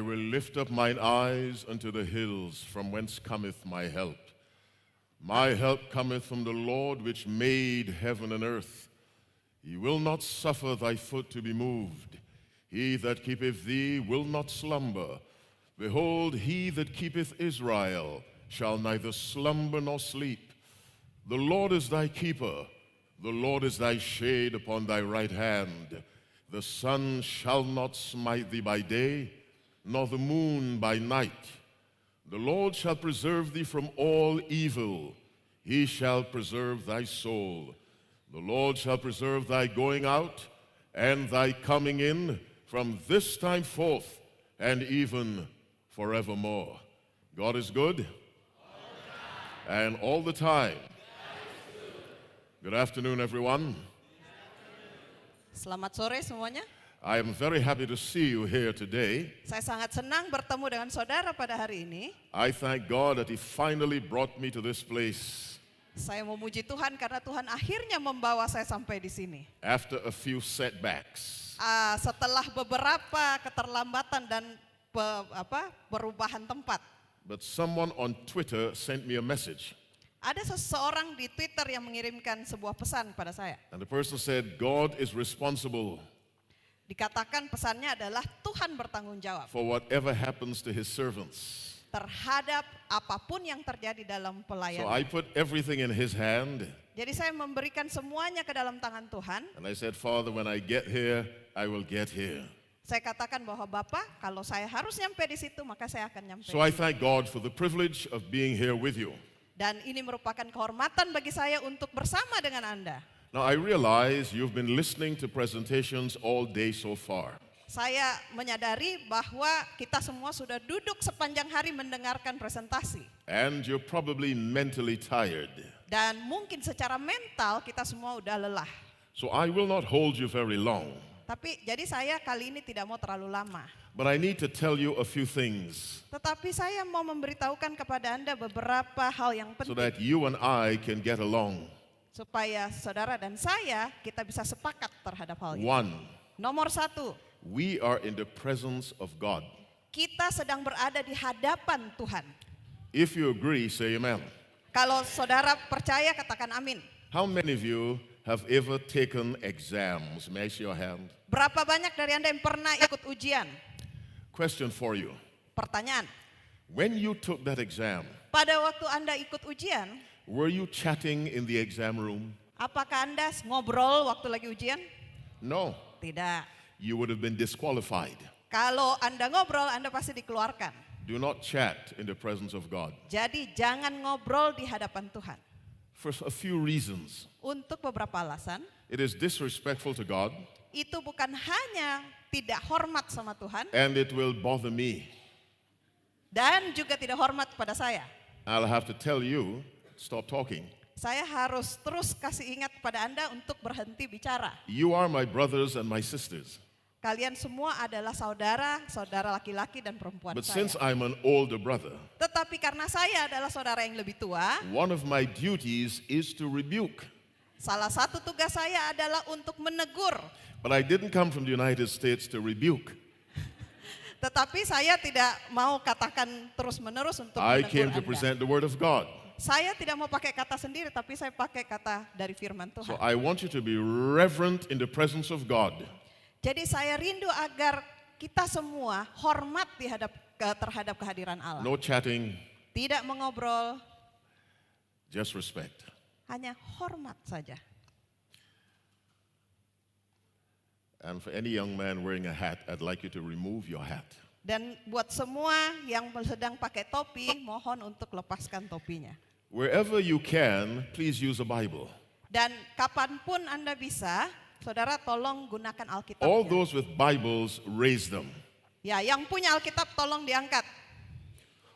will lift up mine eyes unto the hills, from whence cometh my help. My help cometh from the Lord which made heaven and earth. He will not suffer thy foot to be moved. He that keepeth thee will not slumber. Behold, he that keepeth Israel shall neither slumber nor sleep. The Lord is thy keeper. The Lord is thy shade upon thy right hand. The sun shall not smite thee by day, nor the moon by night. The Lord shall preserve thee from all evil. He shall preserve thy soul. The Lord shall preserve thy going out and thy coming in from this time forth and even forevermore. God is good, and all the time. Good afternoon, everyone. Selamat sore semuanya. I am very happy to see you here today. Saya sangat senang bertemu dengan saudara pada hari ini. I thank God that He finally brought me to this place Saya memuji Tuhan karena Tuhan akhirnya membawa saya sampai di sini. after a few setbacks. Setelah beberapa keterlambatan dan perubahan tempat. But someone on Twitter sent me a message. Ada seseorang di Twitter yang mengirimkan sebuah pesan pada saya. And the person said, God is responsible Dikatakan pesannya adalah Tuhan bertanggung jawab for whatever happens to His servants. terhadap apapun yang terjadi dalam So pelayanan. I put everything in His hand. Jadi saya memberikan semuanya ke dalam tangan Tuhan. And I said, Father, when I get here, I will get here. Saya katakan bahwa Bapak, kalau saya harus nyampe di situ, maka saya akan nyampe. So I thank God for the privilege of being here with you. Dan ini merupakan kehormatan bagi saya untuk bersama dengan Anda. Now I realize you've been listening to presentations all day so far. Saya menyadari bahwa kita semua sudah duduk sepanjang hari mendengarkan presentasi. And you're probably mentally tired. Dan mungkin secara mental kita semua udah lelah. So I will not hold you very long. Tapi jadi saya kali ini tidak mau terlalu lama. But I need to tell you a few things Tetapi saya mau memberitahukan kepada Anda beberapa hal yang so penting. that you and I can get along. Supaya saudara dan saya kita bisa sepakat terhadap hal ini. One, Nomor satu, we are in the presence of God. kita sedang berada di hadapan Tuhan. If you agree, say amen. Kalau saudara percaya katakan amin. How many of you have ever taken exams? May I see your hand? Berapa banyak dari Anda yang pernah ikut ujian? Question for you. Pertanyaan, When you took that exam, pada waktu Anda ikut ujian, were you chatting in the exam room? apakah Anda ngobrol waktu lagi ujian? No. Tidak. You would have been disqualified. Kalau Anda ngobrol, Anda pasti dikeluarkan. Do not chat in the presence of God. Jadi jangan ngobrol di hadapan Tuhan. For a few reasons. Untuk beberapa alasan, It is disrespectful to God, itu bukan hanya tidak hormat sama Tuhan, and it will bother me. dan juga tidak hormat pada saya. I'll have to tell you, stop talking. Saya harus terus kasih ingat kepada Anda untuk berhenti bicara. You are my brothers and my sisters. Kalian semua adalah saudara, saudara laki-laki dan perempuan But saya. since I'm an older brother, Tetapi karena saya adalah saudara yang lebih tua, one of my duties is to rebuke. salah satu tugas saya adalah untuk menegur. But I didn't come from the United States to rebuke. Tetapi saya tidak mau katakan terus-menerus untuk I menegur came to Anda. present the word of God. Saya tidak mau pakai kata sendiri, tapi saya pakai kata dari firman So Tuhan. I want you to be reverent in the presence of God. Jadi saya rindu agar kita semua hormat terhadap kehadiran Allah. No chatting, Tidak mengobrol, just respect. hanya hormat saja. And for any young man wearing a hat, I'd like you to remove your hat. Dan buat semua yang sedang pakai topi, mohon untuk lepaskan topinya. Wherever you can, please use a Bible. Dan kapanpun Anda bisa, saudara tolong gunakan Alkitab. All those with Bibles, raise them. Ya, yang punya Alkitab tolong diangkat.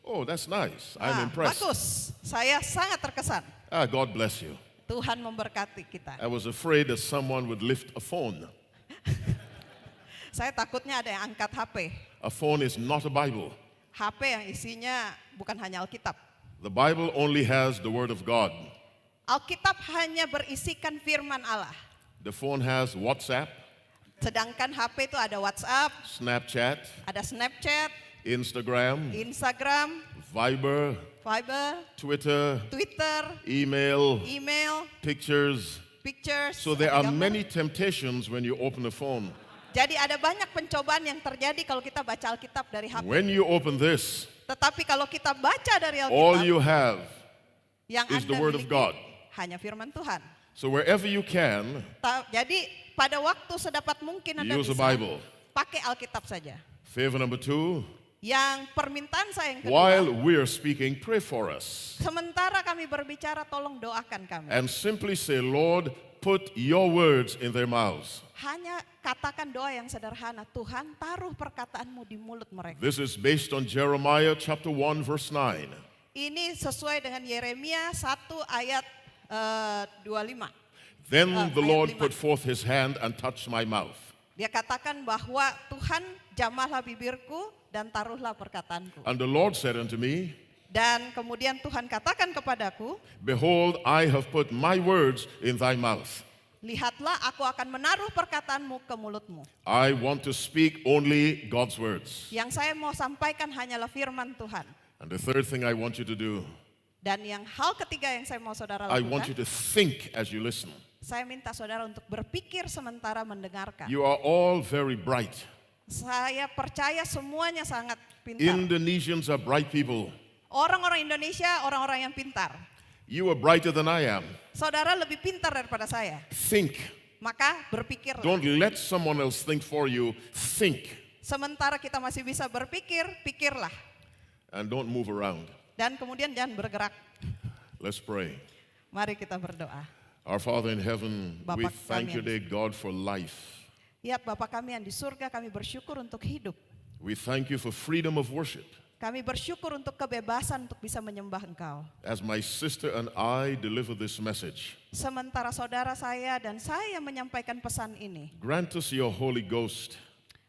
Oh, that's nice. I'm impressed. Bagus, saya sangat terkesan. God bless you. Tuhan memberkati kita. I was afraid that someone would lift a phone. Saya takutnya ada yang angkat HP. A phone is not a Bible. HP yang isinya bukan hanya Alkitab. The Bible only has the Word of God. Alkitab hanya berisikan firman Allah. The phone has WhatsApp, Sedangkan HP itu ada WhatsApp, Snapchat, ada Snapchat, Instagram, Instagram, Viber, Viber, Twitter, Twitter, email, email, pictures. pictures. So there ada are gambar. many temptations when you open a phone. Jadi ada banyak pencobaan yang terjadi kalau kita baca Alkitab dari HP. When you open this, Tetapi kalau kita baca dari all Alkitab, you have yang is the Anda Word of miliki God. hanya firman Tuhan. So wherever you can, Jadi pada waktu sedapat mungkin Anda use bisa the Bible. pakai Alkitab saja. Favor number 2, Yang permintaan saya yang kedua, while we're speaking, pray for us. sementara kami berbicara tolong doakan kami. And simply say, Lord, put your words in their mouths. Hanya katakan doa yang sederhana, Tuhan taruh perkataanmu di mulut mereka. This is based on Jeremiah chapter 1 verse 9. Ini sesuai dengan Yeremia 1 ayat 25. Then the ayat Lord 5. put forth his hand and touched my mouth. Dia katakan bahwa Tuhan jamahlah bibirku dan taruhlah perkataanku. And the Lord said unto me, Dan kemudian Tuhan katakan kepadaku, Behold, I have put my words in thy mouth. lihatlah aku akan menaruh perkataanmu ke mulutmu. I want to speak only God's words. Yang saya mau sampaikan hanyalah firman Tuhan. And the third thing I want you to do, Dan yang hal ketiga yang saya mau saudara I want you lakukan, to think as you listen. saya minta saudara untuk berpikir sementara mendengarkan. You are all very bright. Saya percaya semuanya sangat pintar. Indonesians are bright people. Orang-orang Indonesia, orang-orang yang pintar. You are brighter than I am. Saudara lebih pintar daripada saya. Think. Maka berpikirlah. Don't let someone else think for you. Think. Sementara kita masih bisa berpikir, pikirlah. And don't move around. Dan kemudian jangan bergerak. Let's pray. Mari kita berdoa. Our Father in heaven, we Bapa thank you, kami dear God, for life. Ya Bapa kami yang di surga, kami bersyukur untuk hidup. We thank you for freedom of worship. Kami bersyukur untuk kebebasan untuk bisa menyembah Engkau. As my sister and I deliver this message, Sementara saudara saya dan saya menyampaikan pesan ini, grant us your Holy Ghost,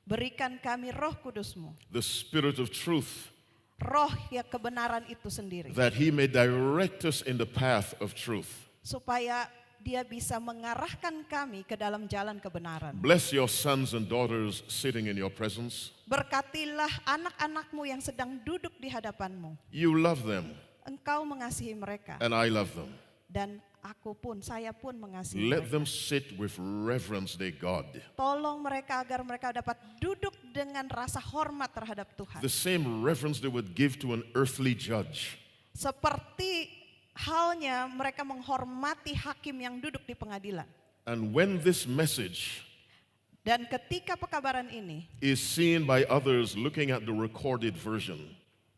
berikan kami roh kudus-Mu. the Spirit of truth, Roh ya kebenaran itu sendiri. that he may direct us in the path of truth. Supaya dia bisa mengarahkan kami ke dalam jalan kebenaran. Bless your sons and daughters sitting in your presence. Berkatilah anak-anakmu yang sedang duduk di hadapanmu. You love them, Engkau mengasihi mereka. and I love them. Dan aku pun, saya pun mengasihi Let mereka. them sit with reverence, dear God. Tolong mereka agar mereka dapat duduk dengan rasa hormat terhadap Tuhan. The same reverence they would give to an earthly judge. Seperti halnya mereka menghormati hakim yang duduk di pengadilan. And when this message Dan ketika pekabaran ini is seen by others looking at the recorded version,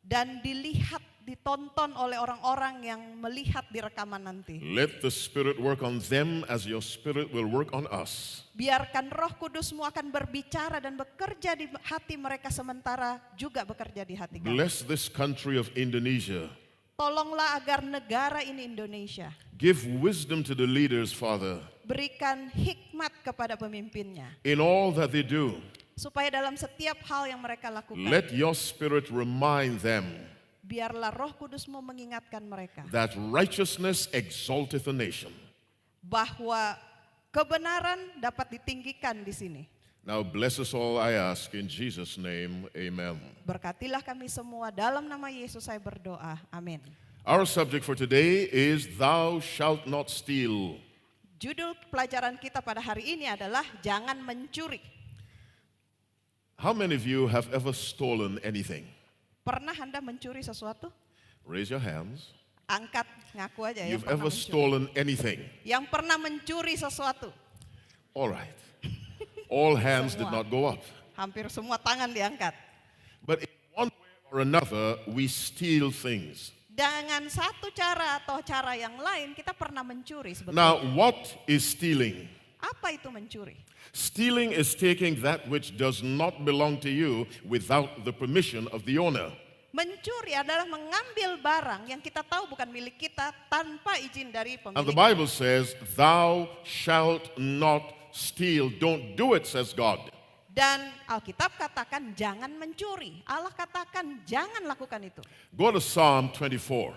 dan dilihat, ditonton oleh orang-orang yang melihat di rekaman nanti, let the Spirit work on them as your Spirit will work on us. biarkan Roh Kudus-Mu akan berbicara dan bekerja di hati mereka sementara juga bekerja di hati kami. Bless this country of Indonesia. Tolonglah agar negara ini Indonesia Give wisdom to the leaders, Father, berikan hikmat kepada pemimpinnya, in all that they do. supaya dalam setiap hal yang mereka lakukan, Let your Spirit remind them biarlah Roh Kudus-Mu mengingatkan mereka that righteousness exalteth a nation. bahwa kebenaran dapat ditinggikan di sini. Now bless us all, I ask, in Jesus' name, amen. Berkatilah kami semua, dalam nama Yesus saya berdoa, amin. Our subject for today is Thou shalt not steal. Judul pelajaran kita pada hari ini adalah jangan mencuri. How many of you have ever stolen anything? Pernah Anda mencuri sesuatu? Raise your hands. Angkat, ngaku aja yang You've pernah ever mencuri. stolen anything? Yang pernah mencuri sesuatu. All right. All hands did Semua. not go up. Hampir semua tangan diangkat. But in one way or another, we steal things. Dengan satu cara atau cara yang lain kita pernah mencuri sebetulnya. Now, what is stealing? Apa itu mencuri? Stealing is taking that which does not belong to you without the permission of the owner. Mencuri adalah mengambil barang yang kita tahu bukan milik kita tanpa izin dari And the pemilik. Bible says, Thou shalt not steal. Don't do it, says God. Dan Alkitab katakan jangan mencuri. Allah katakan jangan lakukan itu. Go to Psalm 24,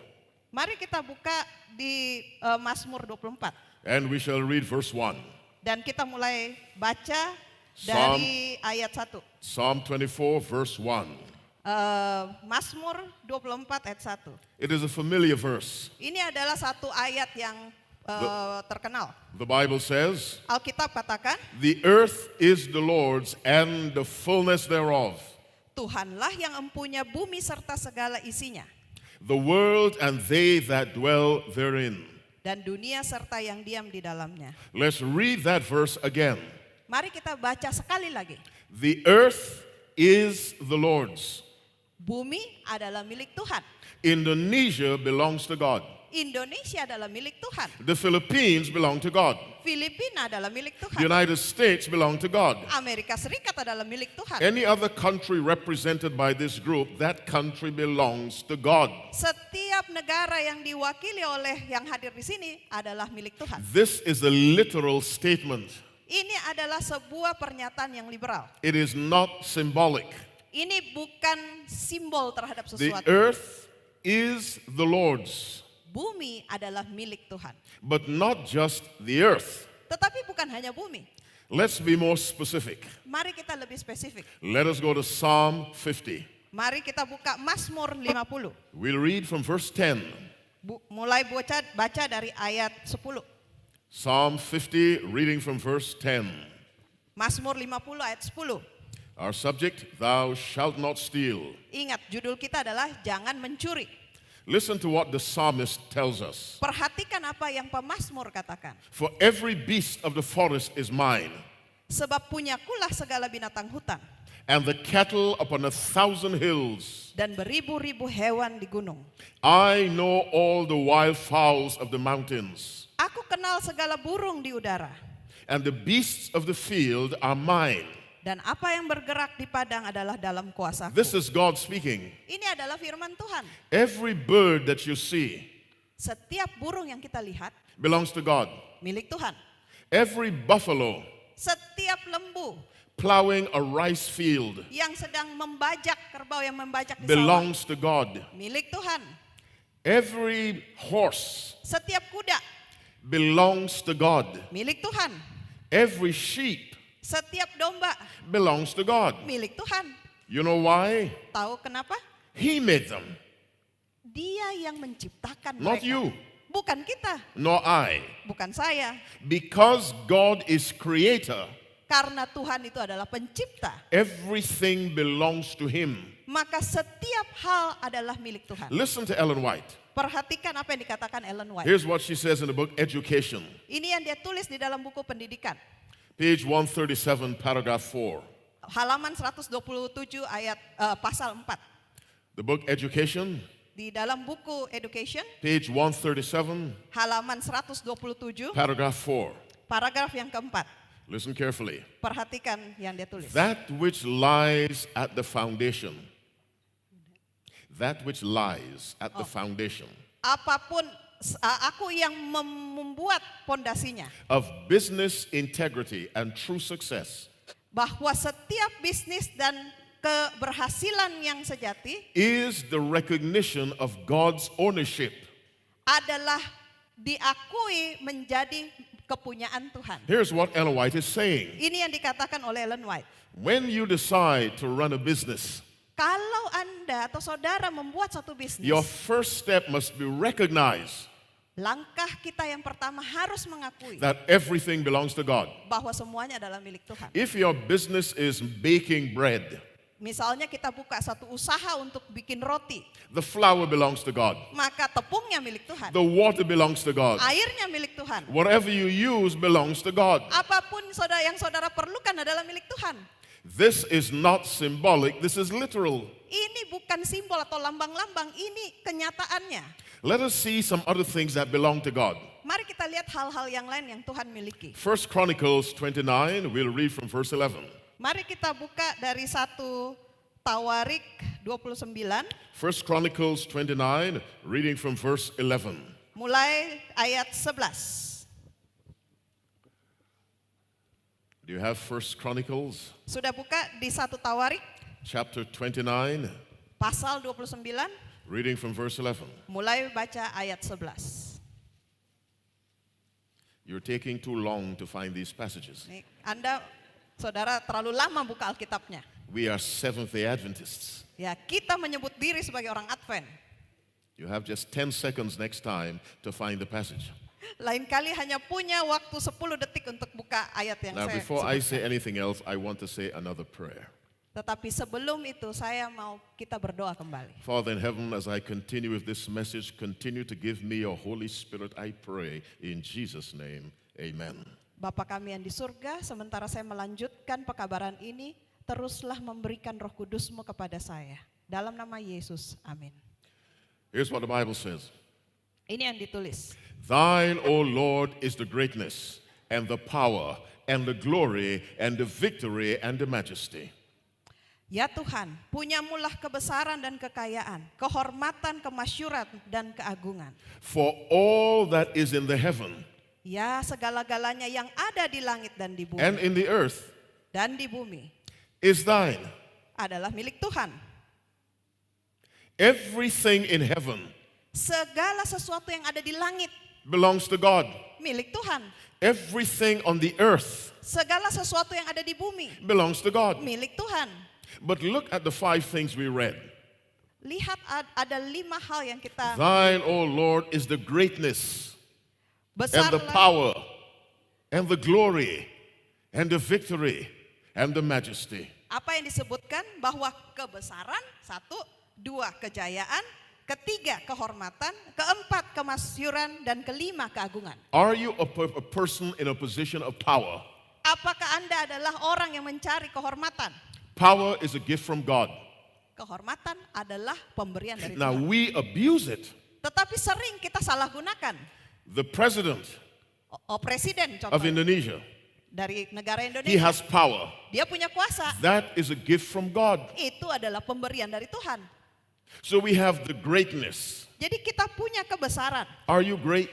Mari kita buka di Mazmur 24. and we shall read verse 1. Dan kita mulai baca dari ayat 1. Psalm 24, verse 1. Mazmur 24 ayat 1. It is a familiar verse. Ini adalah satu ayat yang terkenal. The Bible says, Alkitab katakan, "The earth is the Lord's and the fullness thereof, Tuhanlah yang empunya bumi serta segala isinya, the world and they that dwell therein." dan dunia serta yang diam di dalamnya. Let's read that verse again. Mari kita baca sekali lagi. The earth is the Lord's. Bumi adalah milik Tuhan. Indonesia belongs to God. Indonesia adalah milik Tuhan. The Philippines belong to God. Filipina adalah milik The Tuhan. United States belong to God. Amerika Serikat adalah milik Tuhan. Any other country represented by this group, that country belongs to God. Setiap negara yang diwakili oleh yang hadir di sini adalah milik Tuhan. This is a literal statement. Ini adalah sebuah pernyataan yang liberal. It is not symbolic. Ini bukan simbol terhadap The sesuatu. earth is the Lord's, Bumi adalah milik Tuhan. but not just the earth. Tetapi bukan hanya bumi. Let's be more specific. Mari kita lebih spesifik. Let us go to Psalm 50. Mari kita buka Mazmur 50. We'll read from verse 10. Mulai baca dari ayat 10. Psalm 50, reading from verse 10. Mazmur 50 ayat 10. Our subject, thou shalt not steal. Ingat, judul kita adalah jangan mencuri. Listen to what the psalmist tells us. Perhatikan apa yang pemazmur katakan. For every beast of the forest is mine, Sebab punyakulah segala binatang hutan and the cattle upon 1,000 hills. dan beribu-ribu hewan di gunung. I know all the wild fowls of the mountains, Aku kenal segala burung di udara, and the beasts of the field are mine. dan apa yang bergerak di padang adalah dalam kuasaku. This is God speaking. Ini adalah firman Tuhan. Every bird that you see Setiap burung yang kita lihat belongs to God. milik Tuhan. Every buffalo Setiap lembu plowing a rice field yang sedang membajak, kerbau yang membajak di sawah, belongs to God. milik Tuhan. Every horse Setiap kuda belongs to God. milik Tuhan. Every sheep Setiap domba belongs to God. milik Tuhan. You know why? Tahu kenapa? He made them, Dia yang menciptakan not mereka. you, Bukan kita, nor I. bukan saya. Because God is creator, Karena Tuhan itu adalah pencipta, everything belongs to him. maka setiap hal adalah milik Tuhan. Listen to Ellen White. Perhatikan apa yang dikatakan Ellen White. Here's what she says in the book Education, Ini yang dia tulis di dalam buku pendidikan. page 137, paragraph 4. Halaman 127 ayat pasal 4. The book Education, Di dalam buku Education, page 137, halaman 127, paragraph 4. paragraf yang keempat. Listen carefully. Perhatikan yang dia tulis. That which lies at the foundation. That which lies at the foundation Apapun aku yang membuat pondasinya, of business integrity and true success bahwa setiap bisnis dan keberhasilan yang sejati is the recognition of God's ownership. adalah diakui menjadi kepunyaan Tuhan. Here's what Ellen White is saying. Ini yang dikatakan oleh Ellen White. When you decide to run a business, Kalau Anda atau saudara membuat satu bisnis, your first step must be recognized langkah kita yang pertama harus mengakui that everything belongs to God. bahwa semuanya adalah milik Tuhan. If your business is baking bread, Misalnya kita buka satu usaha untuk bikin roti, the flour belongs to God. maka tepungnya milik Tuhan, The water belongs to God. airnya milik Tuhan. Whatever you use belongs to God. Apapun yang saudara perlukan adalah milik Tuhan. This is not symbolic, this is literal. Ini bukan simbol atau lambang-lambang, ini kenyataannya. Let us see some other things that belong to God. Mari kita lihat hal-hal yang lain yang Tuhan miliki. 1 Chronicles 29, we'll read from verse 11. Mari kita buka dari 1 Tawarik 29, 1 Chronicles 29, reading from verse 11. mulai ayat 11. Do you have 1 Chronicles Sudah buka di 1 Tawarik chapter 29, pasal 29, reading from verse 11? mulai baca ayat 11. You're taking too long to find these passages. Nih, Anda, saudara terlalu lama buka Alkitabnya. we are Seventh-day Adventists. Ya, kita menyebut diri sebagai orang Advent. You have just 10 seconds next time to find the passage. Lain kali hanya punya waktu 10 detik untuk buka ayat yang Now, saya before I sebutkan. say anything else, I want to say another prayer. Tetapi sebelum itu saya mau kita berdoa kembali. Father in heaven, as I continue with this message, continue to give me your Holy Spirit, I pray, in Jesus' name, amen. Bapa kami yang di surga, sementara saya melanjutkan pekabaran ini, teruslah memberikan Roh Kudus-Mu kepada saya. Dalam nama Yesus, amin. Here's what the Bible says. Ini yang ditulis. Thine, O Lord, is the greatness and the power and the glory and the victory and the majesty. Ya Tuhan, punyamulah kebesaran dan kekayaan, kehormatan, kemasyuran, dan keagungan. For all that is in the heaven Ya segala-galanya yang ada di langit dan di bumi and in the earth dan di bumi is thine. adalah milik Tuhan. Everything in heaven Segala sesuatu yang ada di langit belongs to God. milik Tuhan. Everything on the earth Segala sesuatu yang ada di bumi belongs to God. milik Tuhan. But look at the 5 things we read. Lihat ada 5 hal yang kita Thine, O Lord, is the greatness and the besarlah, power and the glory and the victory and the majesty. apa yang disebutkan bahwa kebesaran, 1, 2 kejayaan, 3 kehormatan, 4 kemasyuran, dan 5 keagungan. Are you a person in a position of power? Apakah Anda adalah orang yang mencari kehormatan? Power is a gift from God. Kehormatan adalah pemberian dari Now Tuhan. we abuse it. Tetapi sering kita salah gunakan. The president Presiden of contohnya Indonesia, dari negara he Indonesia, has power. dia punya kuasa. That is a gift from God. Itu adalah pemberian dari Tuhan. So we have the greatness. Jadi kita punya kebesaran. Are you great?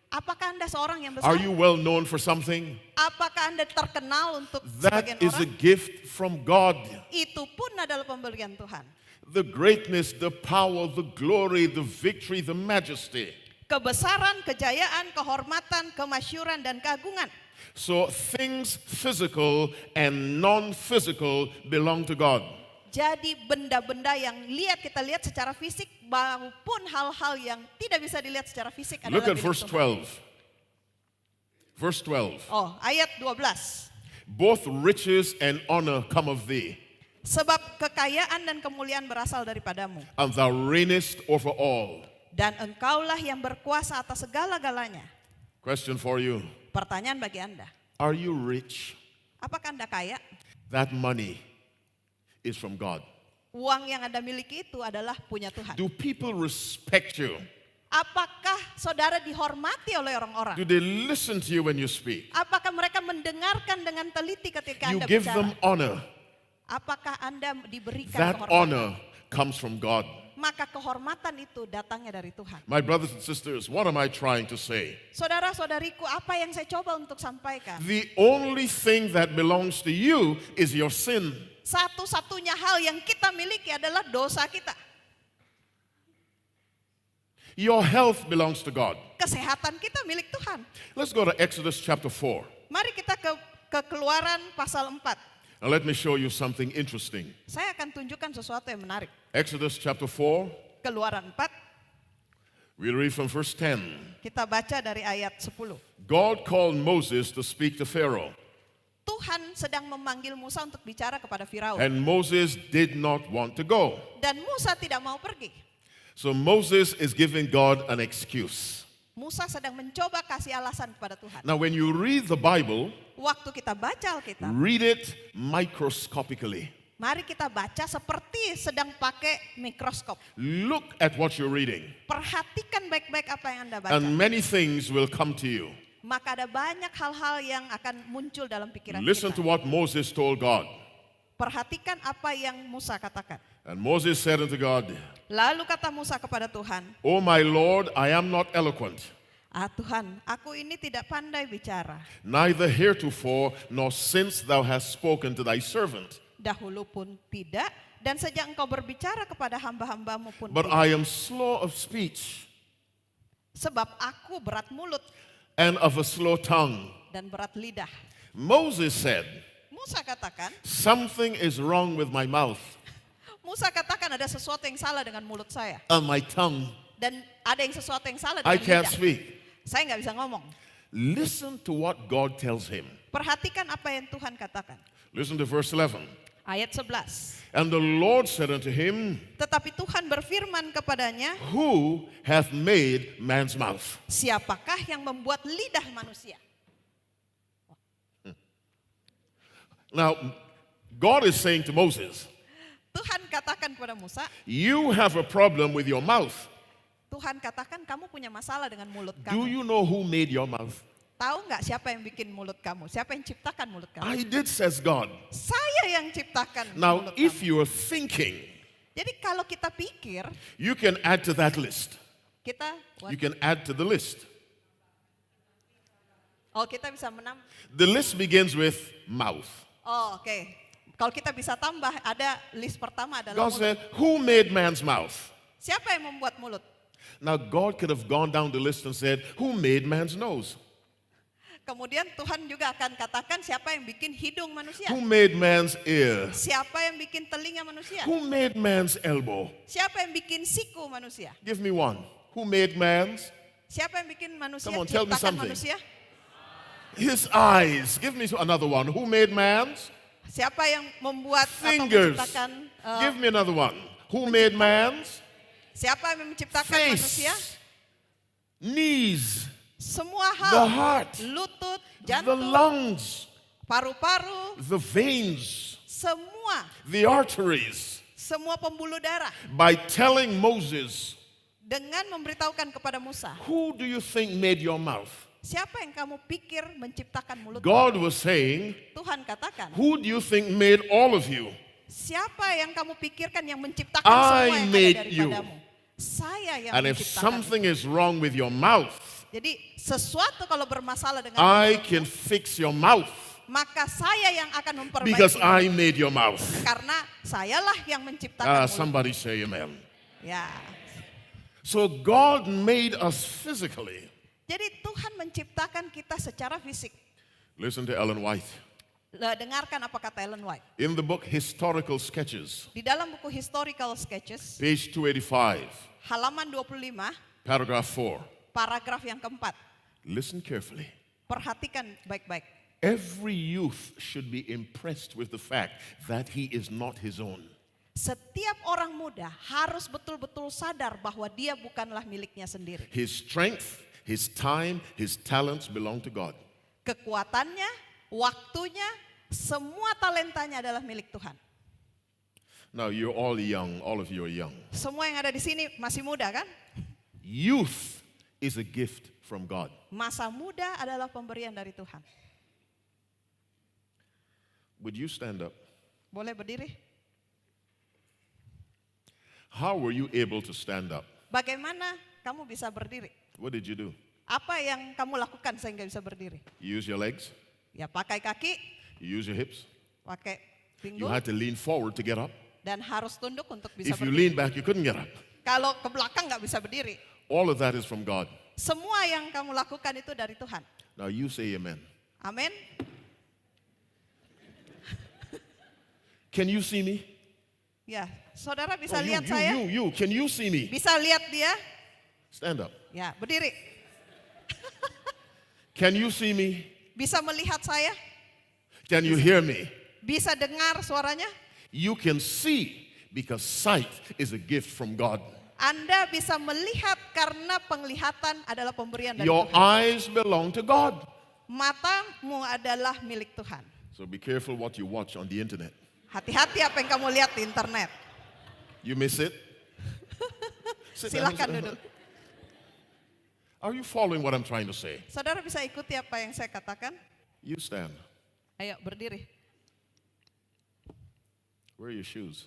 Apakah Anda seorang yang Are besar? you well known for something? Apakah Anda terkenal untuk That sebagian is a orang? gift from God. Itu pun adalah pemberian Tuhan. The greatness, the power, the glory, the victory, the majesty. Kebesaran, kejayaan, kehormatan, kemasyuran, dan keagungan. So things physical and non-physical belong to God. Jadi benda-benda yang kita lihat secara fisik maupun hal-hal yang tidak bisa dilihat secara fisik Look adalah at milik verse Tuhan. 12. Verse 12. Oh, ayat 12. Both riches and honor come of thee, Sebab kekayaan dan kemuliaan berasal daripadamu, and thou reignest over all. dan engkaulah yang berkuasa atas segala-galanya. Question for you. Pertanyaan bagi Anda, Are you rich? apakah Anda kaya? That money is from God. Uang yang Anda miliki itu adalah punya Tuhan. Do people respect you? Apakah saudara dihormati oleh orang-orang? Do they listen to you when you speak? Apakah mereka mendengarkan dengan teliti ketika You Anda give bicara? them honor. Apakah Anda diberikan That kehormatan? honor comes from God. Maka kehormatan itu datangnya dari Tuhan. My brothers and sisters, what am I trying to say? Saudara-saudariku, apa yang saya coba untuk sampaikan? The only thing that belongs to you is your sin. Satu-satunya hal yang kita miliki adalah dosa kita. Your health belongs to God. Kesehatan kita milik Tuhan. Let's go to Exodus chapter 4. Mari kita ke Keluaran pasal 4. Now let me show you something interesting. Saya akan tunjukkan sesuatu yang menarik. Exodus chapter 4, Keluaran 4, we read from verse 10. kita baca dari ayat 10. God called Moses to speak to Pharaoh, Tuhan sedang memanggil Musa untuk bicara kepada Firaun. and Moses did not want to go. Dan Musa tidak mau pergi. So Moses is giving God an excuse. Musa sedang mencoba kasih alasan kepada Tuhan. Now when you read the Bible, Waktu kita baca Alkitab, read it microscopically. mari kita baca seperti sedang pakai mikroskop. Look at what you're reading, Perhatikan baik-baik apa yang Anda baca. and many things will come to you. Maka ada banyak hal-hal yang akan muncul dalam pikiran Listen to kita. what Moses told God. Perhatikan apa yang Musa katakan. And Moses said unto God, Lalu kata Musa kepada Tuhan, O my Lord, I am not eloquent, Tuhan, aku ini tidak pandai bicara. neither heretofore nor since thou hast spoken to thy servant. Dahulu pun tidak, dan sejak engkau berbicara kepada hamba-hambamu pun But tidak. I am slow of speech Sebab aku berat mulut and of a slow tongue. dan berat lidah. Moses said, Musa katakan, something is wrong with my mouth Musa katakan ada sesuatu yang salah dengan mulut saya. and my tongue. Dan ada yang sesuatu yang salah I dengan can't lidah. speak. Saya nggak bisa ngomong. Listen to what God tells him. Perhatikan apa yang Tuhan katakan. Listen to verse 11. Ayat 11. And the Lord said unto him, Tetapi Tuhan berfirman kepadanya, who hath made man's mouth? siapakah yang membuat lidah manusia? Now, God is saying to Moses, Tuhan katakan kepada Musa, you have a problem with your mouth. Tuhan katakan kamu punya masalah dengan mulut Do kamu. you know who made your mouth? Tahu nggak siapa yang bikin mulut kamu? Siapa yang ciptakan mulut kamu? I did, says God. Saya yang ciptakan Now, mulut if kamu. you are thinking, Jadi kalau kita pikir, you can add to that list. kita You can add to the list. kita bisa menambah. The list begins with mouth. Oke. Kalau kita bisa tambah, ada list pertama adalah God mulut. said, who made man's mouth? Siapa yang membuat mulut? Now, God could have gone down the list and said, who made man's nose? Kemudian Tuhan juga akan katakan siapa yang bikin hidung manusia? Who made man's ear? Siapa yang bikin telinga manusia? Who made man's elbow? Siapa yang bikin siku manusia? Give me one. Who made man's? Siapa yang bikin manusia? Come on, tell me Ciptakan something. manusia? His eyes. Give me another one. Who made man's? Siapa yang membuat atau Fingers. menciptakan? Give me another one. Who made man's? Siapa yang menciptakan manusia? Face. Knees. Semua The hal. heart. Lutut, The jantung, lungs. paru-paru, The veins. semua, The arteries. semua pembuluh darah. By telling Moses, Dengan memberitahukan kepada Musa, who do you think made your mouth? siapa yang kamu pikir menciptakan mulut? God was saying, Tuhan katakan, who do you think made all of you? siapa yang kamu pikirkan yang menciptakan I semua yang made ada daripadamu? Saya yang And if menciptakan. something is wrong with your mouth, Jadi sesuatu kalau bermasalah dengan I mulut, can fix your mouth maka saya yang akan because memperbaiki. I made your mouth. Karena sayalah yang menciptakan mulut. Somebody say amen. Ya. So God made us physically. Jadi Tuhan menciptakan kita secara fisik. Listen to Ellen White. Dengarkan apa kata Ellen White. In the book Historical Sketches, Di dalam buku Historical Sketches, page 285, halaman 25, paragraph 4. paragraf yang keempat. Listen carefully. Perhatikan baik-baik. Every youth should be impressed with the fact that he is not his own. Setiap orang muda harus betul-betul sadar bahwa dia bukanlah miliknya sendiri. His strength, his time, his talents belong to God. Kekuatannya, waktunya, semua talentanya adalah milik Tuhan. Now you're all young, all of you are young. Semua yang ada di sini masih muda kan? Youth is a gift from God. Masa muda adalah pemberian dari Tuhan. Would you stand up? Boleh berdiri? How were you able to stand up? Bagaimana kamu bisa berdiri? What did you do? Apa yang kamu lakukan sehingga bisa berdiri? You use your legs? Ya pakai kaki, You use your hips? pakai You pinggul, had to lean forward to get up? dan harus tunduk untuk bisa If you berdiri. lean back, you couldn't get up. Kalau ke belakang nggak bisa berdiri. All of that is from God. Semua yang kamu lakukan itu dari Tuhan. Now you say amen. Amin. Can you see me? Ya, saudara bisa Oh, lihat saya? you. Can you see me? Bisa lihat dia? Stand up. Ya, berdiri. Can you see me? Bisa melihat saya? Can you hear me? Bisa dengar suaranya? You can see because sight is a gift from God. Anda bisa melihat karena penglihatan adalah pemberian dari Your Tuhan. eyes belong to God. Matamu adalah milik Tuhan. So be careful what you watch on the internet. Hati-hati apa yang kamu lihat di internet. You miss it? Sit down. Silakan duduk. Are you following what I'm trying to say? Saudara bisa ikuti apa yang saya katakan? You stand. Ayo berdiri. Where are your shoes?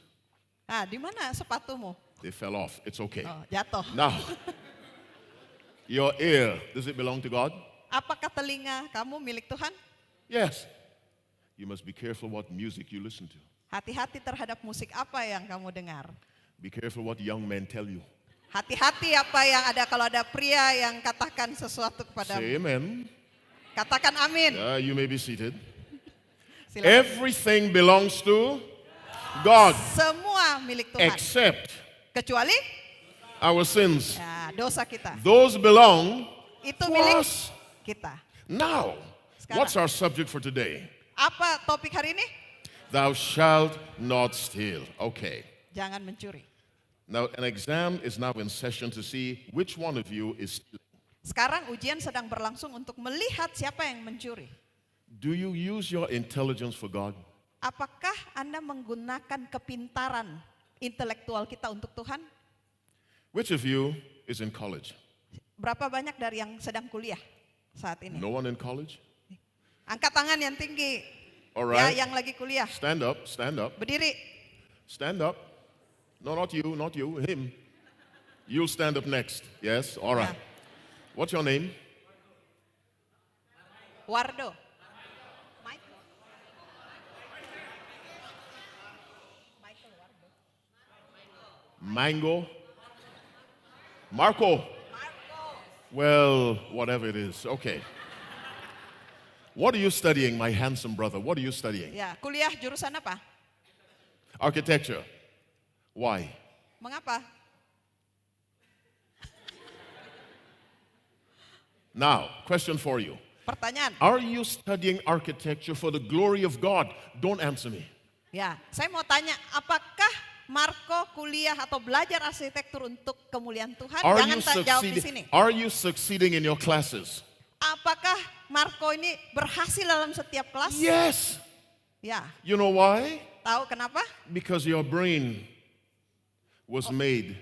Nah, di mana sepatumu? They fell off. It's okay. Oh, jatuh. Now, your ear, does it belong to God? Apakah telinga kamu milik Tuhan? Yes. You must be careful what music you listen to. Hati-hati terhadap musik apa yang kamu dengar. Be careful what young men tell you. Hati-hati apa yang ada kalau ada pria yang katakan sesuatu Say kepadamu. amen. Katakan amin. You may be seated. Silakan. Everything belongs to God Semua milik Tuhan. except Kecuali our sins. ya, dosa kita. Those belong Itu to milik us. kita. Now, Sekarang. what's our subject for today? Apa topik hari ini? Thou shalt not steal. Okay. Jangan mencuri. Now, an exam is now in session to see which one of you is stealing. Sekarang ujian sedang berlangsung untuk melihat siapa yang mencuri. Do you use your intelligence for God? Apakah Anda menggunakan kepintaran intelektual kita untuk Tuhan? Which of you is in college? Berapa banyak dari yang sedang kuliah saat ini? No one in college? Angkat tangan yang tinggi. All Ya, right. yang lagi kuliah. Stand up, stand up, Berdiri. stand up. No, not you, him. You'll stand up next. Yes, all right. Ya. What's your name? Wardo. Mango? Marco? Well, whatever it is. Okay. What are you studying, my handsome brother? What are you studying? Ya, kuliah jurusan apa? Architecture. Why? Mengapa? Now, question for you. Pertanyaan. Are you studying architecture for the glory of God? Don't answer me. Ya, saya mau tanya, apakah Marco kuliah atau belajar arsitektur untuk kemuliaan Tuhan? Are Jangan you tak jawab di sini. Are you succeeding in your classes? Apakah Marco ini berhasil dalam setiap kelas? Yes. Ya, You know why? tahu kenapa? Because your brain was made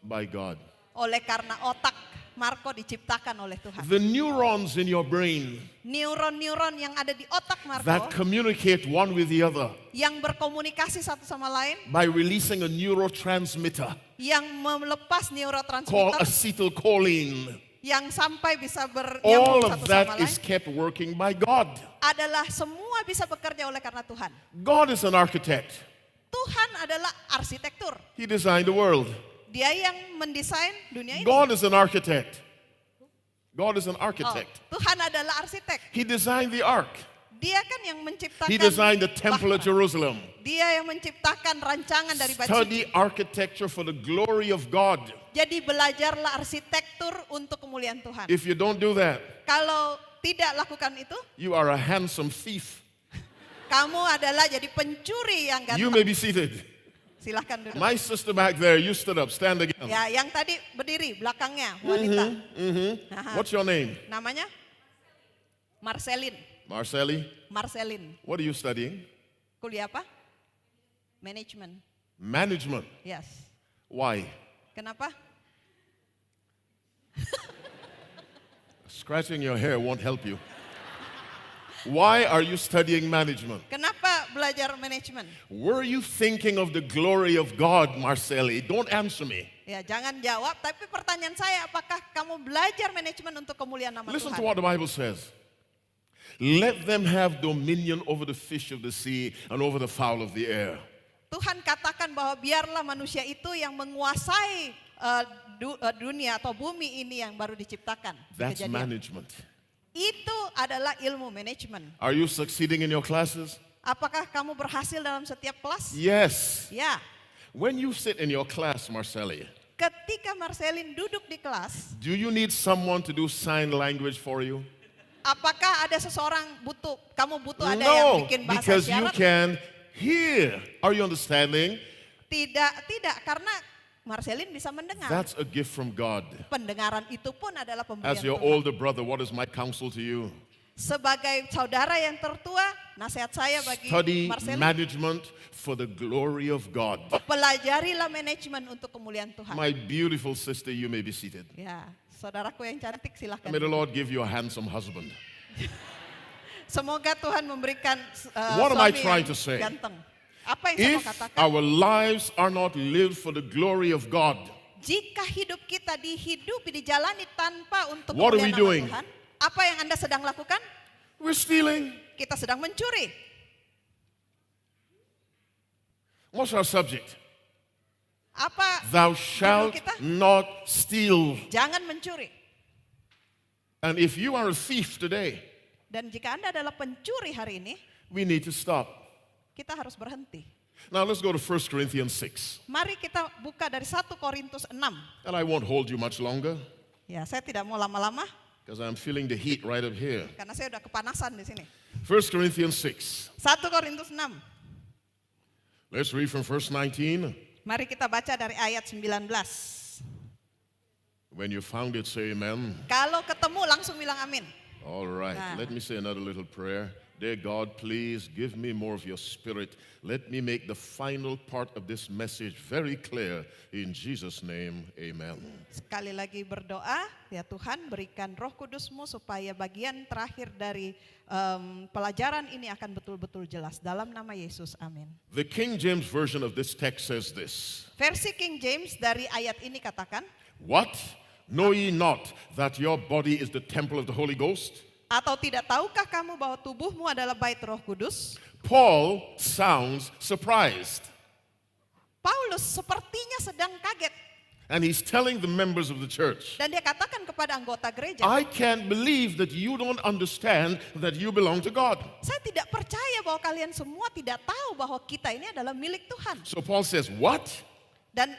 by God. Oleh karena otak Marco diciptakan oleh Tuhan. The neurons in your brain Neuron-neuron yang ada di otak that Marco communicate one with the other yang berkomunikasi satu sama lain, by releasing a neurotransmitter yang melepas called neurotransmitter, acetylcholine. yang sampai bisa All bernyambung of satu that sama is lain, kept working by God. adalah semua bisa bekerja oleh karena Tuhan. God is an architect. Tuhan adalah arsitektur. He designed the world. Dia yang mendesain dunia ini. God is an architect. God is an Oh, architect. Tuhan adalah arsitek. He designed the ark. Dia kan yang menciptakan. He designed the temple at bahkan Jerusalem. Dia yang menciptakan rancangan dari bait Study suci. architecture for the glory of God. Jadi belajarlah arsitektur untuk kemuliaan Tuhan. If you don't do that, Kalau tidak lakukan itu, you are a handsome thief. kamu adalah jadi pencuri yang You ganteng. may be seated. Silahkan duduk. My sister back there, you stood up. Stand again. Ya, yang tadi berdiri belakangnya wanita. Aha. What's your name? Namanya Marcelin. Marcelli. Marcelin. What are you studying? Kuliah apa? Manajemen. Management. Yes. Why? Kenapa? Scratching your hair won't help you. Why are you studying management? Kenapa belajar manajemen? Were you thinking of the glory of God, Marcelli? Don't answer me. Ya, jangan jawab, tapi pertanyaan saya, apakah kamu belajar manajemen untuk kemuliaan nama Listen to Tuhan? what the Bible says. Let them have dominion over the fish of the sea and over the fowl of the air. Tuhan katakan bahwa biarlah manusia itu yang menguasai dunia atau bumi ini yang baru diciptakan. That's Kejadian. management. Itu adalah ilmu manajemen. Are you succeeding in your classes? Apakah kamu berhasil dalam setiap kelas? Yes. Ya. When you sit in your class, Marcelli, Ketika Marcelin duduk di kelas, do you need someone to do sign language for you? apakah ada seseorang kamu butuh ada yang No, bikin bahasa because you isyarat? can hear. Are you understanding? Tidak, karena Marcelin bisa mendengar. That's a gift from God. Pendengaran itu pun adalah pemberian As your Tuhan. older brother, what is my counsel to you? Sebagai saudara yang tertua, nasihat saya bagi Study Marcelin, management for the glory of God. pelajarilah manajemen untuk kemuliaan Tuhan. My beautiful sister, you may be seated. Ya, saudaraku yang cantik silahkan. May the Lord give you a handsome husband. Semoga Tuhan memberikan What am I suami trying yang to say? ganteng. Apa yang saya mau If katakan? our lives are not lived for the glory of God, Jika hidup kita dihidupi, dijalani tanpa untuk What are kemuliaan we nama doing? Tuhan, apa yang Anda sedang lakukan? we're stealing. Kita sedang mencuri. What's our subject? Apa Thou judul shalt kita? not steal. Jangan mencuri. And if you are a thief today, Dan jika Anda adalah pencuri hari ini, we need to stop. Kita harus berhenti. Now let's go to 1 Corinthians 6. Mari kita buka dari 1 Korintus 6. And I won't hold you much longer Ya, saya tidak mau lama-lama because I'm feeling the heat right up here. karena saya udah kepanasan di sini. 1 Corinthians 6. 1 Korintus 6. Let's read from verse 19. Mari kita baca dari ayat 19. When you found it, say amen. Kalau ketemu langsung bilang amin. All right, Nah. let me say another little prayer. Dear God, please give me more of your spirit. Let me make the final part of this message very clear. In Jesus' name, amen. Sekali lagi berdoa, ya Tuhan berikan roh kudus-Mu supaya bagian terakhir dari pelajaran ini akan betul-betul jelas. Dalam nama Yesus, amin. The King James Version of this text says this. Versi King James dari ayat ini katakan, What? Know ye not that your body is the temple of the Holy Ghost? atau tidak tahukah kamu bahwa tubuhmu adalah bait Roh Kudus? Paul sounds surprised. Paulus sepertinya sedang kaget And he's telling the members of the church, dan dia katakan kepada anggota gereja, I can't believe that you don't understand that you belong to God. saya tidak percaya bahwa kalian semua tidak tahu bahwa kita ini adalah milik Tuhan. So Paul says, what? Dan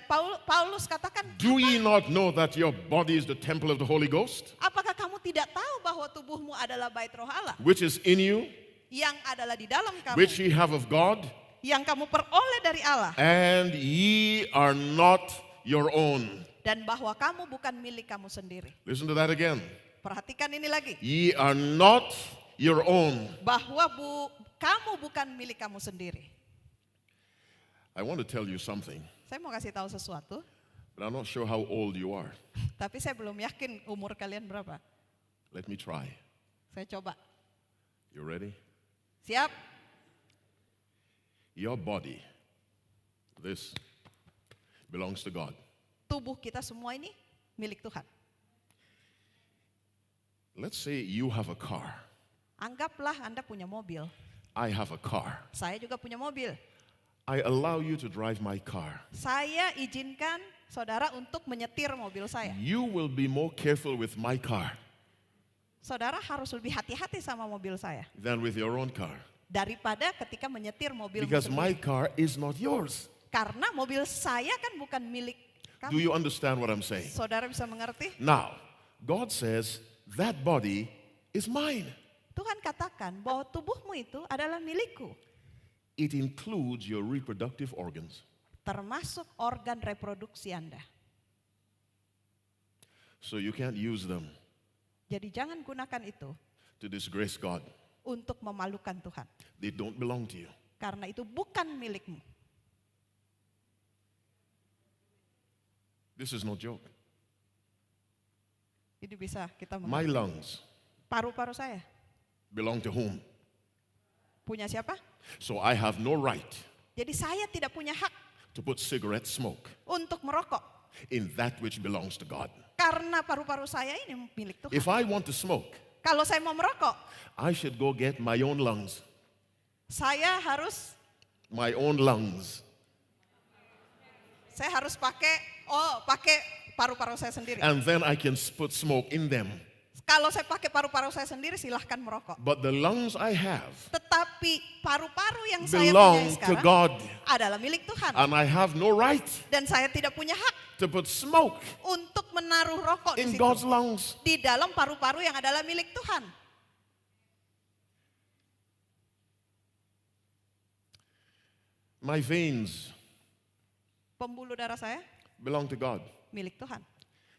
Paulus katakan, Do ye not know that your body is the temple of the Holy Ghost, apakah kamu tidak tahu bahwa tubuhmu adalah bait Roh Allah which is in you, yang adalah di dalam kamu, which ye have of God, yang kamu peroleh dari Allah, and ye are not your own? dan bahwa kamu bukan milik kamu sendiri. Listen to that again. Perhatikan ini lagi, Ye are not your own. bahwa kamu bukan milik kamu sendiri. I want to tell you something, Saya mau kasih tahu sesuatu, but I'm not sure how old you are. tapi saya belum yakin umur kalian berapa. Let me try. Saya coba. You ready? Siap? Your body, this, belongs to God. Tubuh kita semua ini milik Tuhan. Let's say you have a car. Anggaplah Anda punya mobil, I have a car. saya juga punya mobil. I allow you to drive my car. Saya izinkan saudara untuk menyetir mobil saya. You will be more careful with my car Saudara harus lebih hati-hati sama mobil saya than with your own car. daripada ketika menyetir mobil Because my sendiri. car is not yours. Karena mobil saya kan bukan milik Do kamu. you understand what I'm saying? Saudara bisa mengerti? Now, God says that body is mine. Tuhan katakan bahwa tubuhmu itu adalah milikku, It includes your reproductive organs. termasuk organ reproduksi Anda. So you can't use them Jadi jangan gunakan itu to disgrace God. untuk memalukan Tuhan. They don't belong to you. Karena itu bukan milikmu. This is no joke. Ini bisa kita My mengerti. lungs Paru-paru saya belong to whom? punya siapa? So I have no right Jadi saya tidak punya hak to put cigarette smoke untuk merokok. in that which belongs to God. Karena paru-paru saya ini milik Tuhan. If I want to smoke, Kalau saya mau merokok, I should go get my own lungs. saya harus pakai paru-paru saya sendiri. And then I can put smoke in them. Kalau saya pakai paru-paru saya sendiri, silahkan merokok. But the lungs I have Tetapi paru-paru yang saya punya belong to sekarang God. adalah milik Tuhan. And I have no right Dan saya tidak punya hak to put smoke untuk menaruh rokok di in situ. God's lungs. Di dalam paru-paru yang adalah milik Tuhan. My veins Pembuluh darah saya belong to God. milik Tuhan.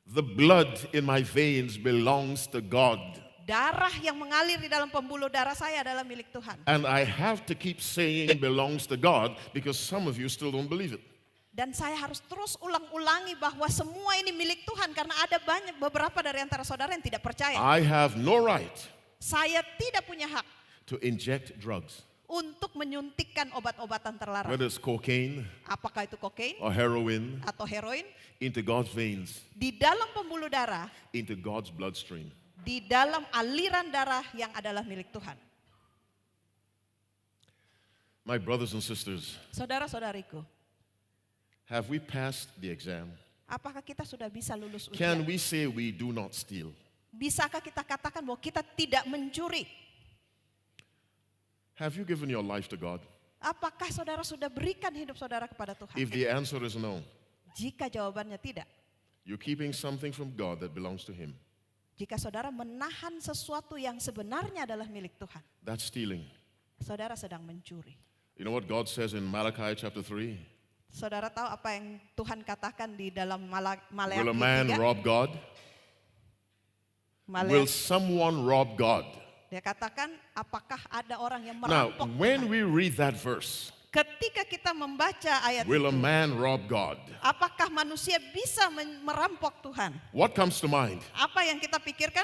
The blood in my veins belongs to God. Darah yang mengalir di dalam pembuluh darah saya adalah milik Tuhan. And I have to keep saying it belongs to God because some of you still don't believe it. Dan saya harus terus ulang-ulangi bahwa semua ini milik Tuhan karena ada beberapa dari antara saudara yang tidak percaya. I have no right Saya tidak punya hak to inject drugs, untuk menyuntikkan obat-obatan terlarang. whether it's cocaine Apakah itu kokain or heroin, atau heroin into God's veins, di dalam pembuluh darah, into God's bloodstream. di dalam aliran darah yang adalah milik Tuhan. My brothers and sisters, Saudara-saudariku, have we passed the exam? apakah kita sudah bisa lulus Can ujian? we say we do not steal? Bisakah kita katakan bahwa kita tidak mencuri? Have you given your life to God? Apakah saudara sudah berikan hidup saudara kepada Tuhan? If the answer is no, Jika jawabannya tidak, you're keeping something from God that belongs to Him. jika saudara menahan sesuatu yang sebenarnya adalah milik Tuhan, That's stealing. saudara sedang mencuri. You know what God says in Malachi chapter 3? Saudara tahu apa yang Tuhan katakan di dalam Maleakhi Will a man 3? rob God? Will someone rob God? Dia katakan, apakah ada orang yang Now, merampok when Tuhan? we read that verse, Ketika kita membaca ayat will a itu, man rob God? apakah manusia bisa merampok Tuhan? What comes to mind? Apa yang kita pikirkan?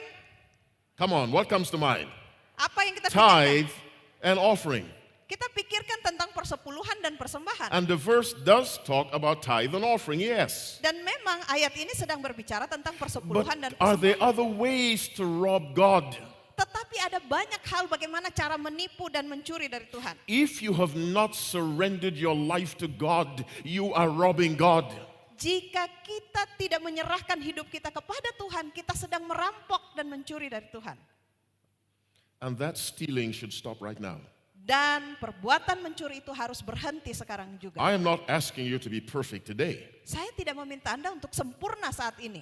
Come on, what comes to mind? Apa yang kita pikirkan? Tithe and offering. Kita pikirkan tentang persepuluhan dan persembahan. And the verse does talk about tithe and offering, yes. Dan memang ayat ini sedang berbicara tentang But persepuluhan dan are there persembahan. other ways to rob God? Tetapi ada banyak hal bagaimana cara menipu dan mencuri dari Tuhan. If you have not surrendered your life to God, you are robbing God. Jika kita tidak menyerahkan hidup kita kepada Tuhan, kita sedang merampok dan mencuri dari Tuhan. And that stealing should stop right now. Dan perbuatan mencuri itu harus berhenti sekarang juga. I am not asking you to be perfect today. Saya tidak meminta Anda untuk sempurna saat ini.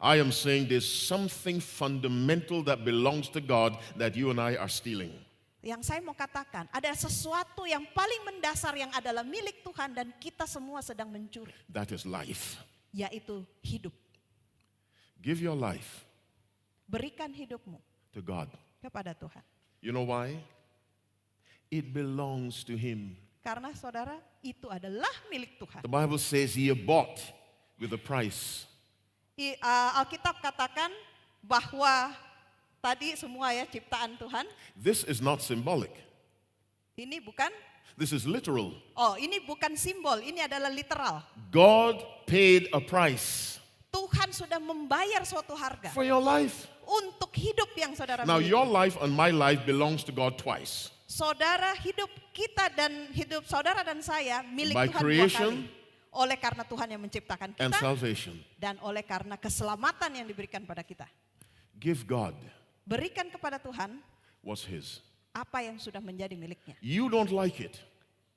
I am saying there's something fundamental that belongs to God that you and I are stealing. Yang saya mau katakan, ada sesuatu yang paling mendasar yang adalah milik Tuhan dan kita semua sedang mencuri, That is life. yaitu hidup. Give your life Berikan hidupmu to God. kepada Tuhan. You know why? It belongs to Him. Karena saudara, itu adalah milik Tuhan. The Bible says He bought with a price. Alkitab katakan bahwa tadi semua ya ciptaan Tuhan, This is not symbolic. ini bukan, This is literal. ini bukan simbol, ini adalah literal. God paid a price Tuhan sudah membayar suatu harga for your life. untuk hidup yang saudara Now miliki. your life and my life belongs to God twice. Saudara, hidup kita dan hidup saudara dan saya milik By Tuhan dua creation kali. Oleh karena Tuhan yang menciptakan and kita salvation. dan oleh karena keselamatan yang diberikan pada kita. Give God Berikan kepada Tuhan what's His. apa yang sudah menjadi miliknya. You don't like it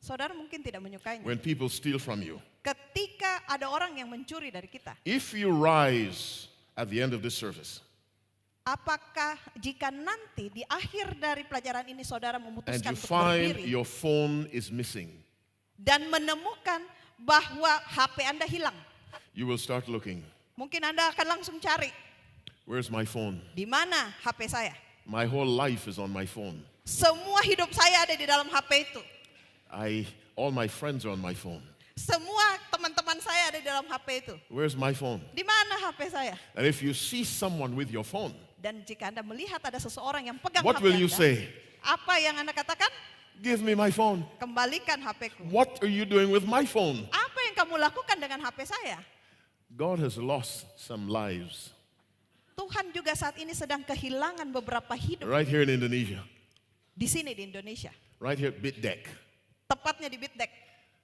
Saudara mungkin tidak menyukainya. when people steal from you. Ketika ada orang yang mencuri dari kita, If you rise at the end of this service apakah jika nanti di akhir dari pelajaran ini saudara and memutuskan you untuk find berdiri your phone is missing, dan menemukan bahwa HP Anda hilang, you will start looking. mungkin Anda akan langsung cari, Where's my phone? di mana HP saya? My whole life is on my phone. Semua hidup saya ada di dalam HP itu. All my friends are on my phone. Semua teman-teman saya ada di dalam HP itu. Where's my phone? Di mana HP saya? And if you see someone with your phone, Dan jika Anda melihat ada seseorang yang pegang what HP will you Anda, say? apa yang Anda katakan? Give me my phone. Kembalikan HP-ku. What are you doing with my phone? Apa yang kamu lakukan dengan HP saya? God has lost some lives Tuhan juga saat ini sedang kehilangan beberapa hidup right here in Indonesia, di sini di Indonesia. right here at Bitdek. Tepatnya di Bitdek.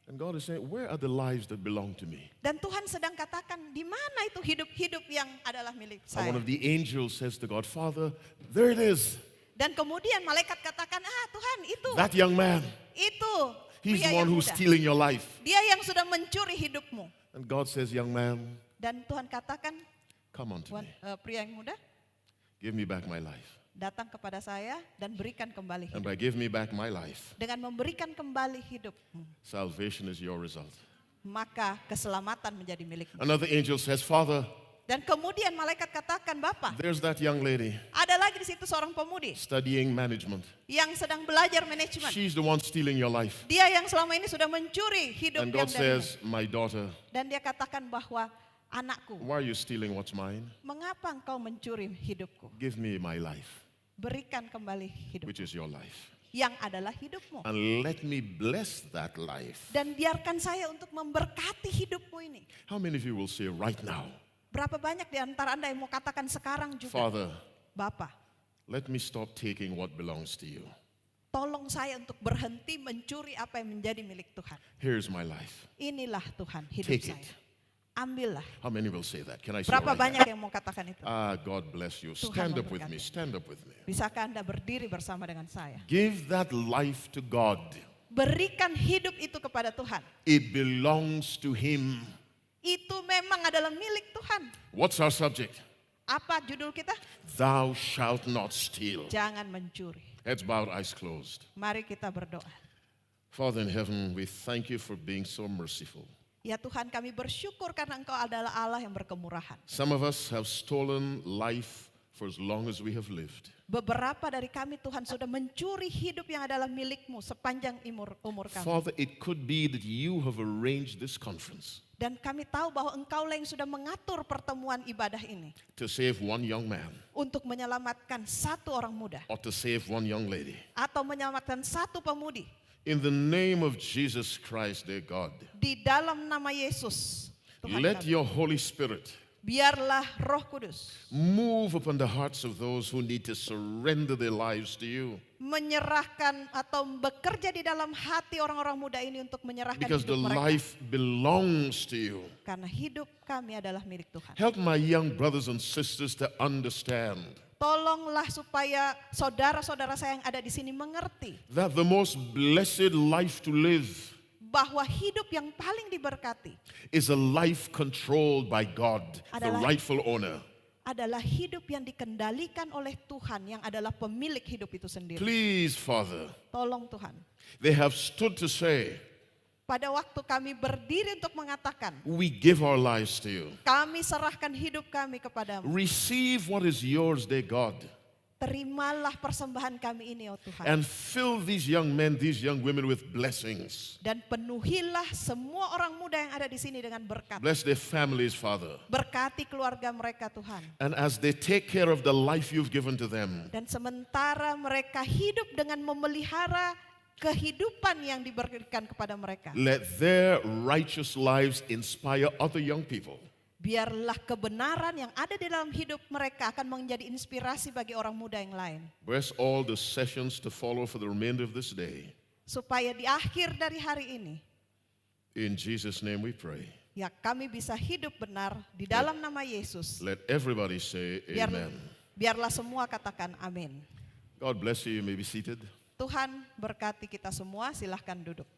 And God is saying, where are the lives that belong to me? Dan Tuhan sedang katakan, di mana itu hidup-hidup yang adalah milik And saya? one of the angels says to God, Father, there it is. Dan kemudian malaikat katakan, Tuhan itu, That young man, itu he's pria the one yang who's muda. stealing your life. Dia yang sudah mencuri hidupmu. And God says, young man, Dan Tuhan katakan, come on to me. pria yang muda, Give me back my life. datang kepada saya dan berikan kembali And hidup. by give me back my life, Dengan memberikan kembali hidupmu, salvation is your result. maka keselamatan menjadi milikmu. Another angel says, Father, Dan kemudian malaikat katakan, Bapak, there's that young lady ada lagi di situ seorang pemudi studying management. yang sedang belajar manajemen. She's the one stealing your life. Dia yang selama ini sudah mencuri hidup And yang God darimu. says, my daughter, Dan dia katakan bahwa, anakku, why are you stealing what's mine? mengapa engkau mencuri hidupku? Give me my life, Berikan kembali hidup which is your life. yang adalah hidupmu. And let me bless that life. Dan biarkan saya untuk memberkati hidupmu ini. How many of you will say right now, Berapa banyak di antara Anda yang mau katakan sekarang juga, Father, Bapak, let me stop taking what belongs to you. tolong saya untuk berhenti mencuri apa yang menjadi milik Tuhan. Here's my life. Inilah Tuhan hidup Take saya. it. ambillah. How many will say that? Can I see Berapa right banyak hand? yang mau katakan itu? God bless you. Tuhan Stand up with memberkati. me. Stand up with me. Bisakah Anda berdiri bersama dengan saya? Give that life to God. Berikan hidup itu kepada Tuhan. It belongs to Him. Itu memang adalah milik Tuhan. What's our subject? Apa judul kita? Thou shalt not steal. Jangan mencuri. Heads bowed, eyes closed. Mari kita berdoa. Father in heaven, we thank you for being so merciful. Ya Tuhan, kami bersyukur karena Engkau adalah Allah yang berkemurahan. Some of us have stolen life for as long as we have lived. Beberapa dari kami Tuhan sudah mencuri hidup yang adalah milik-Mu sepanjang umur kami. Father, it could be that you have arranged this conference Dan kami tahu bahwa Engkau lah yang sudah mengatur pertemuan ibadah ini. to save one young man Untuk menyelamatkan satu orang muda. or to save one young lady. Atau menyelamatkan satu pemudi. In the name of Jesus Christ, dear God, Di dalam nama Yesus. Tuhan let kami. your Holy Spirit Biarlah Roh Kudus move upon the hearts of those who need to surrender their lives to you. menyerahkan atau bekerja di dalam hati orang-orang muda ini untuk menyerahkan Because the hidup mereka. life belongs to you. Karena hidup kami adalah milik Tuhan. Help my young brothers and sisters to understand Tolonglah supaya saudara-saudara saya yang ada di sini mengerti that the most blessed life to live bahwa hidup yang paling diberkati is a life controlled by God, the Adalah- rightful owner. adalah hidup yang dikendalikan oleh Tuhan yang adalah pemilik hidup itu sendiri. Please, Father, Tolong Tuhan. they have stood to say, Pada waktu kami berdiri untuk mengatakan, we give our lives to you. kami serahkan hidup kami kepadamu. Receive what is yours, dear God, Terimalah persembahan kami ini, oh Tuhan. and fill these young men, these young women with blessings. Dan penuhilah semua orang muda yang ada di sini dengan berkat. Bless their families, Father. Berkati keluarga mereka, Tuhan. And as they take care of the life you've given to them, Dan sementara mereka hidup dengan memelihara kehidupan yang diberikan kepada mereka. let their righteous lives inspire other young people Biarlah kebenaran yang ada di dalam hidup mereka akan menjadi inspirasi bagi orang muda yang lain. Bless all the sessions to follow for the remainder of this day. Supaya di akhir dari hari ini, In Jesus' name we pray. ya kami bisa hidup benar di dalam nama Yesus. Let everybody say amen. Biarlah semua katakan amin. God bless you. You may be seated. Tuhan berkati kita semua, silahkan duduk.